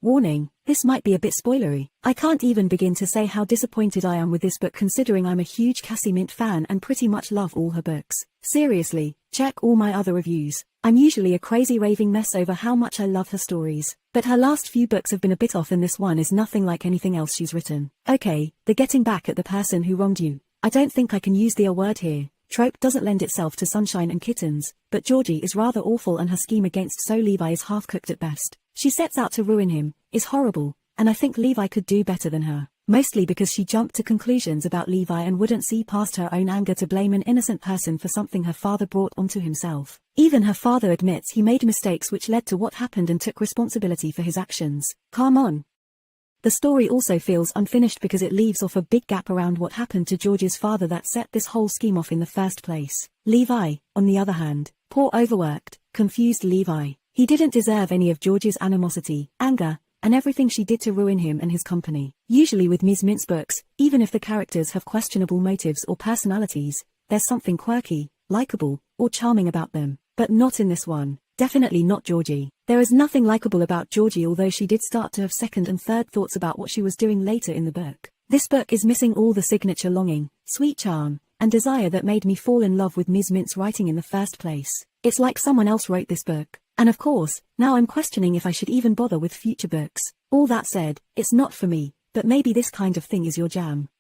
Warning, this might be a bit spoilery. I can't even begin to say how disappointed I am with this book considering I'm a huge Cassie Mint fan and pretty much love all her books. Seriously, check all my other reviews. I'm usually a crazy raving mess over how much I love her stories, but her last few books have been a bit off and this one is nothing like anything else she's written. Okay, the getting back at the person who wronged you. I don't think I can use the A word here. Trope doesn't lend itself to sunshine and kittens, but Georgie is rather awful and her scheme against Levi is half-cooked at best. She sets out to ruin him, is horrible, and I think Levi could do better than her. Mostly because she jumped to conclusions about Levi and wouldn't see past her own anger to blame an innocent person for something her father brought onto himself. Even her father admits he made mistakes which led to what happened and took responsibility for his actions. Calm on. The story also feels unfinished because it leaves off a big gap around what happened to George's father that set this whole scheme off in the first place. Levi, on the other hand, poor overworked, confused Levi. He didn't deserve any of George's animosity, anger, and everything she did to ruin him and his company. Usually with Ms. Mint's books, even if the characters have questionable motives or personalities, there's something quirky, likable, or charming about them. But not in this one. Definitely not Georgie. There is nothing likable about Georgie, although she did start to have second and third thoughts about what she was doing later in the book. This book is missing all the signature longing, sweet charm, and desire that made me fall in love with Ms. Mint's writing in the first place. It's like someone else wrote this book. And of course, now I'm questioning if I should even bother with future books. All that said, it's not for me, but maybe this kind of thing is your jam.